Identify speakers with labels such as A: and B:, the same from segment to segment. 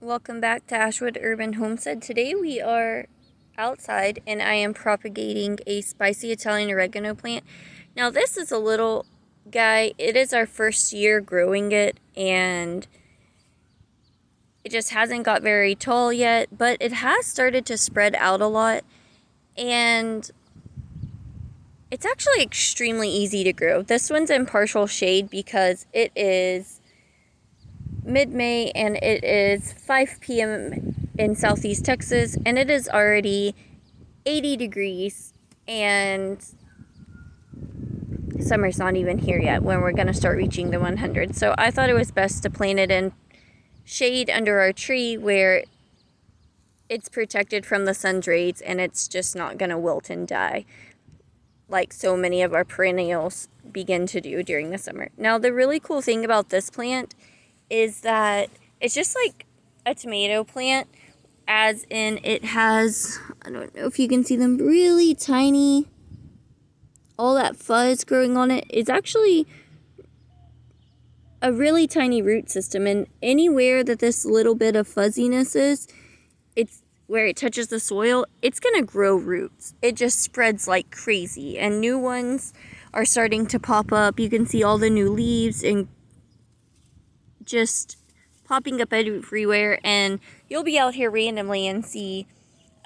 A: Welcome back to Ashwood Urban Homestead. Today we are outside and I am propagating a spicy Italian oregano plant. Now this is a little guy. It is our first year growing it and it just hasn't got very tall yet, but it has started to spread out a lot and it's actually extremely easy to grow. This one's in partial shade because it is mid-May and it is 5 p.m. in southeast Texas and it is already 80 degrees and summer's not even here yet when we're going to start reaching the 100. So I thought it was best to plant it in shade under our tree where it's protected from the sun's rays and it's just not going to wilt and die like so many of our perennials begin to do during the summer. Now the really cool thing about this plant is that it's just like a tomato plant, as in it has, I don't know if you can see them, really tiny, all that fuzz growing on it is actually a really tiny root system, and anywhere that this little bit of fuzziness is, it's where it touches the soil, it's gonna grow roots. It just spreads like crazy, and new ones are starting to pop up. You can see all the new leaves and just popping up everywhere, and you'll be out here randomly and see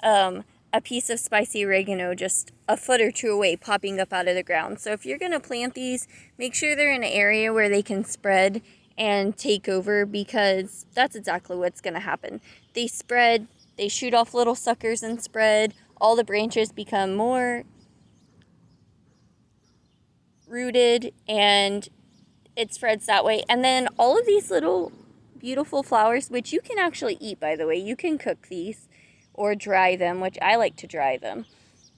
A: a piece of spicy oregano just a foot or two away popping up out of the ground. So if you're going to plant these, make sure they're in an area where they can spread and take over, because that's exactly what's going to happen. They spread, they shoot off little suckers and spread, all the branches become more rooted and it spreads that way. And then all of these little beautiful flowers, which you can actually eat, by the way. You can cook these or dry them, which I like to dry them.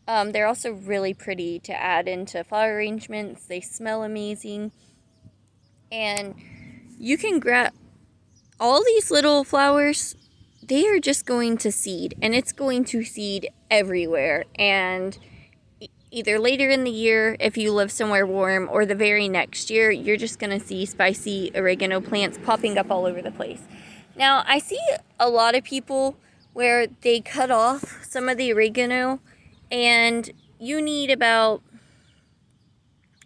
A: They're also really pretty to add into flower arrangements. They smell amazing. And you can grab all these little flowers. They are just going to seed, and it's going to seed everywhere. And either later in the year, if you live somewhere warm, or the very next year, you're just going to see spicy oregano plants popping up all over the place. Now, I see a lot of people where they cut off some of the oregano, and you need about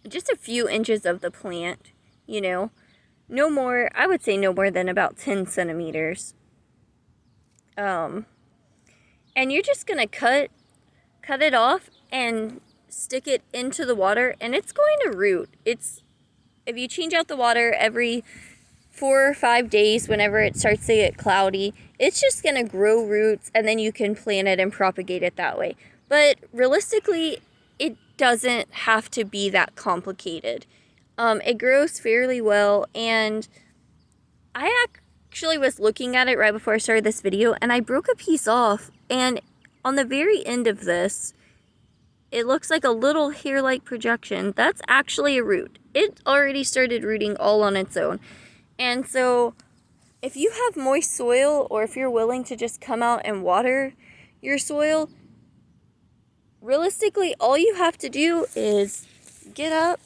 A: just a few inches of the plant, you know, no more, I would say no more than about 10 centimeters. And you're just going to cut it off and stick it into the water, and it's going to root. If you change out the water every 4 or 5 days whenever it starts to get cloudy, it's just going to grow roots, and then you can plant it and propagate it that way. But realistically, it doesn't have to be that complicated. It grows fairly well, and I actually was looking at it right before I started this video, and I broke a piece off, and on the very end of this, it looks like a little hair-like projection. That's actually a root. It already started rooting all on its own. And so if you have moist soil, or if you're willing to just come out and water your soil, realistically, all you have to do is get up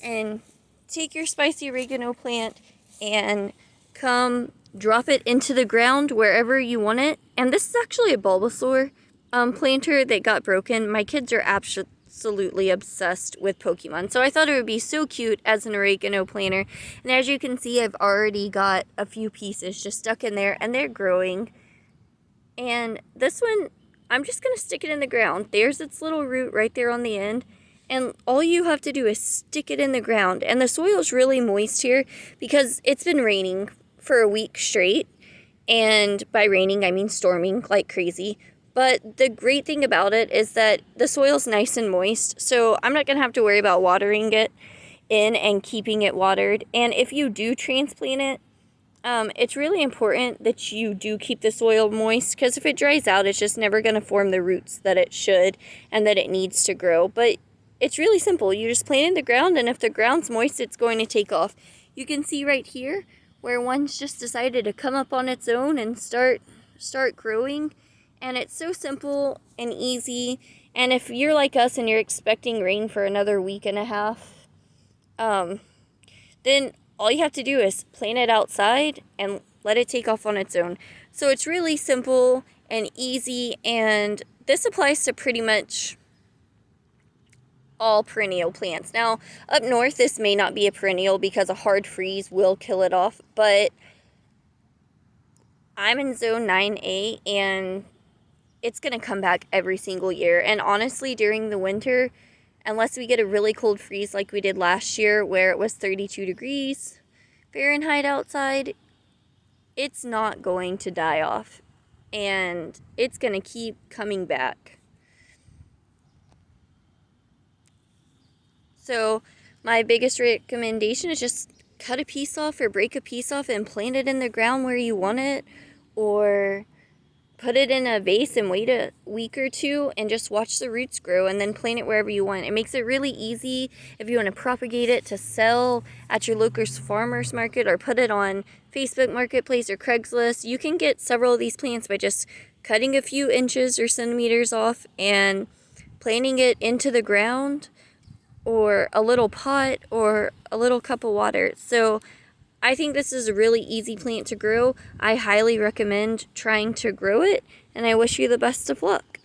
A: and take your spicy oregano plant and come drop it into the ground wherever you want it. And this is actually a Bulbasaur planter that got broken. My kids are absolutely obsessed with Pokemon, so I thought it would be so cute as an oregano planter. And as you can see, I've already got a few pieces just stuck in there, and they're growing. And this one, I'm just going to stick it in the ground. There's its little root right there on the end, and all you have to do is stick it in the ground. And the soil's really moist here because it's been raining for a week straight, and by raining I mean storming like crazy. But the great thing about it is that the soil's nice and moist, so I'm not going to have to worry about watering it in and keeping it watered. And if you do transplant it, it's really important that you do keep the soil moist, because if it dries out, it's just never going to form the roots that it should and that it needs to grow. But it's really simple. You just plant it in the ground, and if the ground's moist, it's going to take off. You can see right here where one's just decided to come up on its own and start growing. And it's so simple and easy. And if you're like us and you're expecting rain for another week and a half, then all you have to do is plant it outside and let it take off on its own. So it's really simple and easy, and this applies to pretty much all perennial plants. Now, up north, this may not be a perennial because a hard freeze will kill it off, but I'm in zone 9A, and it's going to come back every single year. And honestly, during the winter, unless we get a really cold freeze like we did last year where it was 32 degrees Fahrenheit outside, it's not going to die off, and it's going to keep coming back. So my biggest recommendation is just cut a piece off or break a piece off and plant it in the ground where you want it, or put it in a vase and wait a week or two and just watch the roots grow, and then plant it wherever you want. It makes it really easy if you want to propagate it to sell at your local farmer's market or put it on Facebook Marketplace or Craigslist. You can get several of these plants by just cutting a few inches or centimeters off and planting it into the ground or a little pot or a little cup of water. So I think this is a really easy plant to grow. I highly recommend trying to grow it, and I wish you the best of luck.